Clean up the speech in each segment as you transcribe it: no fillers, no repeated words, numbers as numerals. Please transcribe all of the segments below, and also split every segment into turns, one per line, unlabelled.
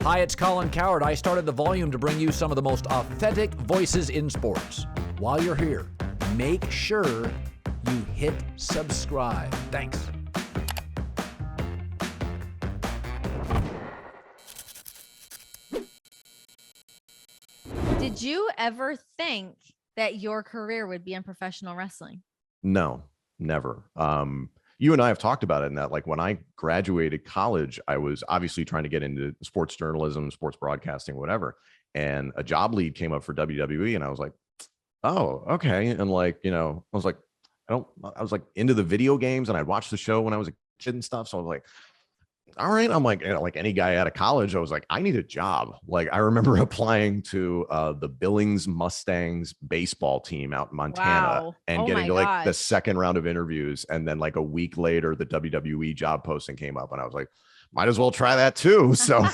Hi, it's Colin Cowherd. I started The Volume to bring you some of the most authentic voices in sports. While you're here, make sure you hit subscribe. Thanks.
Did you ever think that your career would be in professional wrestling?
No, never. You and I have talked about it in that, like, when I graduated college, I was obviously trying to get into sports journalism, sports broadcasting, whatever. And a job lead came up for WWE, and I was like, oh, okay. And like, I was like, I was like into the video games, and I'd watched the show when I was a kid and stuff. So I was like, all right. I'm like, like any guy out of college, I was like, I need a job. Like, I remember applying to the Billings Mustangs baseball team out in Montana and getting to like the second round of interviews. And then like a week later, the WWE job posting came up, and I was like, might as well try that too. So,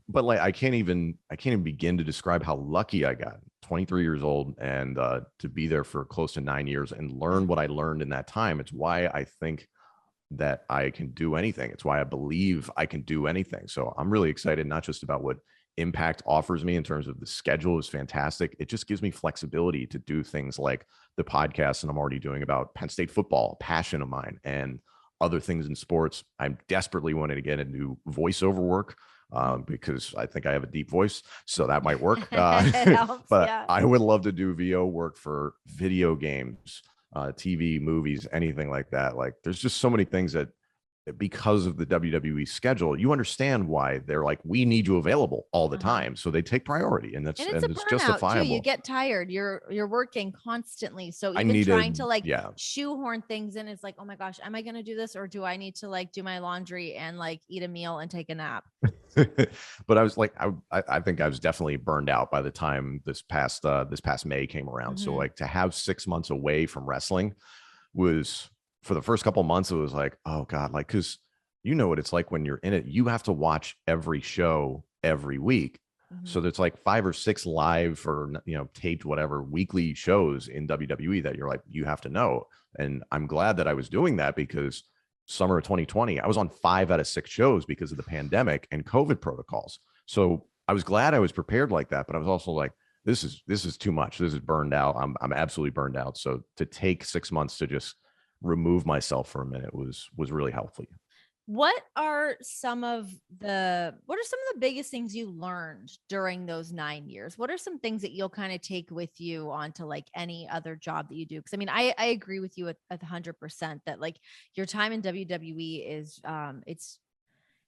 but like, I can't even begin to describe how lucky I got. 23 years old, and to be there for close to 9 years and learn what I learned in that time. It's why I think that I can do anything. It's why I believe I can do anything. So I'm really excited, not just about what Impact offers me in terms of the schedule is fantastic. It just gives me flexibility to do things like the podcast, and I'm already doing about Penn State football, a passion of mine, and other things in sports. I'm desperately wanting to get into voiceover work because I think I have a deep voice, so that might work.
Helps,
but
yeah.
I would love to do VO work for video games, TV, movies, anything like that. Like, there's just so many things that, because of the WWE schedule, you understand why they're like, we need you available all the time. So they take priority, and it's justifiable.
Too. You get tired. You're working constantly. So even trying to like shoehorn things in, it's like, oh my gosh, am I going to do this, or do I need to like do my laundry and like eat a meal and take a nap?
But I was like, I think I was definitely burned out by the time this past May came around. So like, to have 6 months away from wrestling was, for the first couple of months, it was like, oh God, like, cause you know what it's like when you're in it, you have to watch every show every week. So there's like 5 or 6 live or, taped, whatever, weekly shows in WWE that you're like, you have to know. And I'm glad that I was doing that, because summer of 2020, I was on 5 out of 6 shows because of the pandemic and COVID protocols. So I was glad I was prepared like that, but I was also like, this is too much. This is burned out. I'm absolutely burned out. So to take 6 months to just remove myself for a minute was really helpful.
What are some of the biggest things you learned during those 9 years? What are some things that you'll kind of take with you onto like any other job that you do? Because I mean, I agree with you at 100% that like your time in WWE is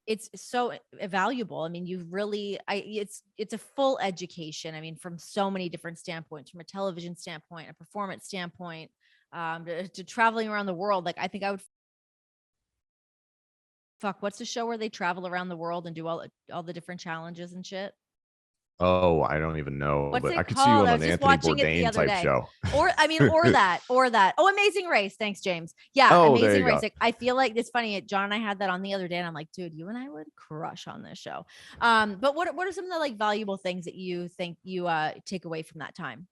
it's so valuable. I mean, you really, it's a full education. I mean, from so many different standpoints, from a television standpoint, a performance standpoint, to traveling around the world. Like, I think I would what's the show where they travel around the world and do all the different challenges and shit?
Oh, I don't even know,
but
I could see you on an Anthony Bourdain type show.
Or that. Oh, Amazing Race. Thanks, James. Yeah.
Oh,
Amazing Race. Like, I feel like it's funny. John and I had that on the other day, and I'm like, dude, you and I would crush on this show. But what are some of the like valuable things that you think you take away from that time?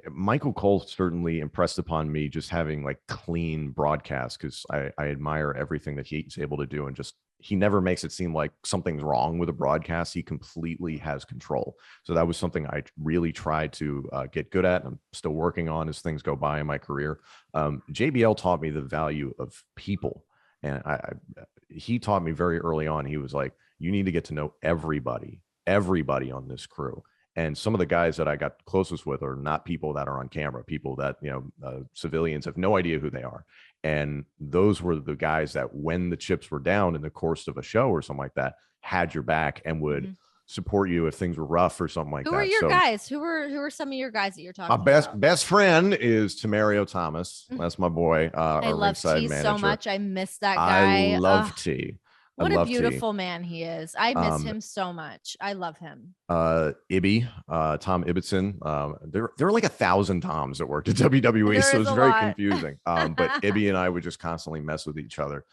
Michael Cole certainly impressed upon me, just having like clean broadcast, because I admire everything that he's able to do, and just, he never makes it seem like something's wrong with a broadcast. He completely has control. So that was something I really tried to get good at. I'm still working on as things go by in my career. JBL taught me the value of people, and he taught me very early on. He was like, you need to get to know everybody on this crew. And some of the guys that I got closest with are not people that are on camera, people that, civilians have no idea who they are. And those were the guys that, when the chips were down in the course of a show or something like that, had your back and would support you if things were rough or something like that.
Who are your guys? Who are some of your guys that you're talking about?
My best friend is Tamario Thomas. That's my boy.
I love T so much. I miss that guy.
I love T.
What a beautiful man he is. I miss him so much. I love him.
Ibby, Tom Ibbotson. There were like 1,000 Toms that worked at WWE, so it was very confusing. But Ibby and I would just constantly mess with each other.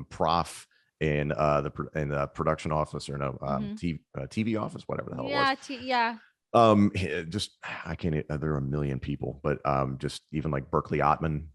Prof in the production office, or TV office, whatever the hell it was. Just, I can't, there are a million people, but just even like Berkeley Ottman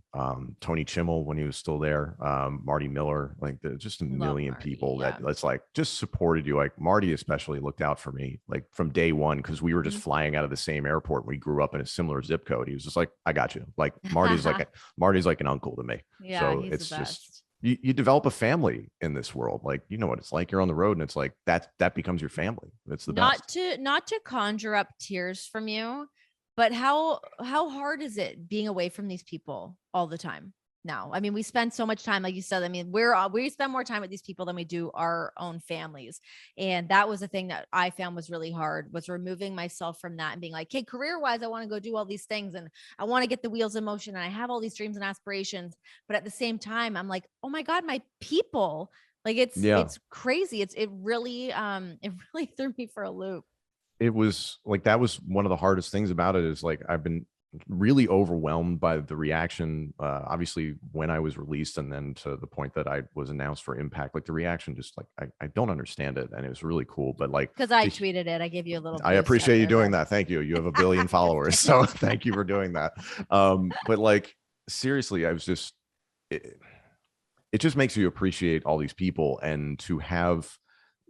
Tony Chimmel when he was still there, Marty Miller, like just a million
Marty,
people
yeah.
that's like just supported you. Like Marty especially looked out for me like from day one, because we were just flying out of the same airport. We grew up in a similar zip code. He was just like, I got you. Like Marty's like an uncle to me.
Yeah,
So
he's
it's
the
just
best.
you develop a family in this world. Like, you know what it's like. You're on the road and it's like that becomes your family. It's the best.
Not to conjure up tears from you, but how hard is it being away from these people all the time now? I mean, we spend so much time, like you said. I mean, we spend more time with these people than we do our own families, and that was the thing that I found was really hard, was removing myself from that and being like, hey, career wise, I want to go do all these things and I want to get the wheels in motion and I have all these dreams and aspirations, but at the same time, I'm like, oh my god, my people. Like
Yeah.
it's crazy. It really threw me for a loop.
It was like, that was one of the hardest things about it, is like I've been really overwhelmed by the reaction, obviously when I was released, and then to the point that I was announced for Impact. Like the reaction, just like I don't understand it, and it was really cool. But like,
Because I tweeted it, I gave you a little.
I
boost
appreciate
out
you
there,
doing
but-
that. Thank you. You have a billion followers, so thank you for doing that. But like seriously, I was just it just makes you appreciate all these people, and to have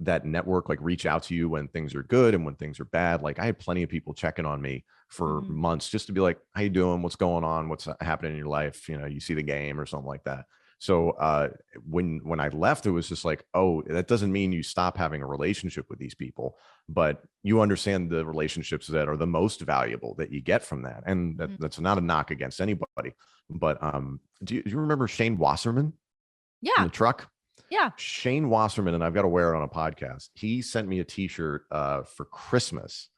that network like reach out to you when things are good and when things are bad. Like I had plenty of people checking on me for months just to be like, how you doing? What's going on? What's happening in your life? You know, you see the game or something like that. So when I left, it was just like, oh, that doesn't mean you stop having a relationship with these people, but you understand the relationships that are the most valuable that you get from that. And that's not a knock against anybody. But do you remember Shane Wasserman?
Yeah.
In the truck?
Yeah.
Shane Wasserman, and I've got to wear it on a podcast. He sent me a t-shirt for Christmas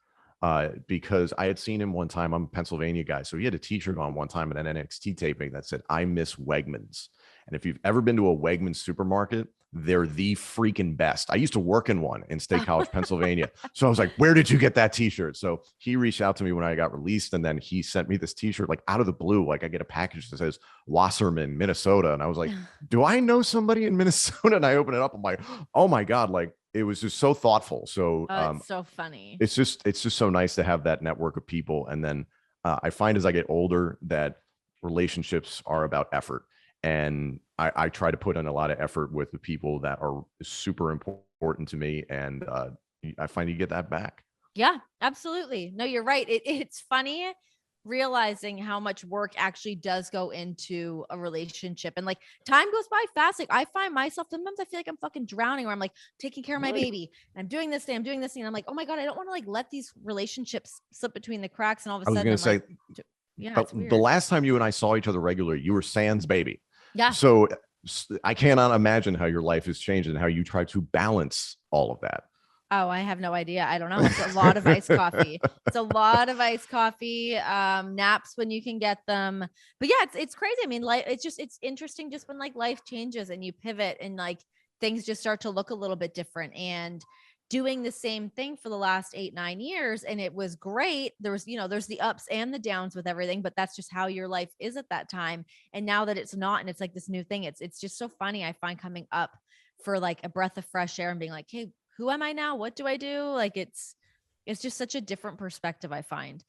because I had seen him one time. I'm a Pennsylvania guy. So he had a t-shirt on one time at an NXT taping that said, I miss Wegmans. And if you've ever been to a Wegmans supermarket, they're the freaking best. I used to work in one in State College, Pennsylvania. So I was like, where did you get that t-shirt? So he reached out to me when I got released, and then he sent me this t-shirt like out of the blue. Like I get a package that says Wasserman, Minnesota. And I was like, do I know somebody in Minnesota? And I open it up. I'm like, oh my God. Like it was just so thoughtful. So
it's so funny.
It's just so nice to have that network of people. And then I find as I get older that relationships are about effort. And I try to put in a lot of effort with the people that are super important to me. And I find you get that back.
Yeah, absolutely. No, you're right. It's funny realizing how much work actually does go into a relationship, and like time goes by fast. Like I find myself sometimes I feel like I'm fucking drowning, where I'm like taking care of my baby and I'm doing this thing, I'm doing this thing. And I'm like, oh my God, I don't want to like let these relationships slip between the cracks. And all of a sudden,
I was going to say,
yeah, it's
the
weird.
last time you and I saw each other regularly, you were Sans baby.
Yeah.
So I cannot imagine how your life has changed and how you try to balance all of that.
Oh, I have no idea. I don't know. It's a lot of iced coffee. It's a lot of iced coffee, naps when you can get them. But yeah, it's crazy. I mean, like, it's interesting just when like life changes and you pivot and like things just start to look a little bit different, and doing the same thing for the last 8-9 years. And it was great. There was, there's the ups and the downs with everything, but that's just how your life is at that time. And now that it's not, and it's like this new thing, it's just so funny. I find coming up for like a breath of fresh air and being like, hey, who am I now? What do I do? Like it's just such a different perspective, I find.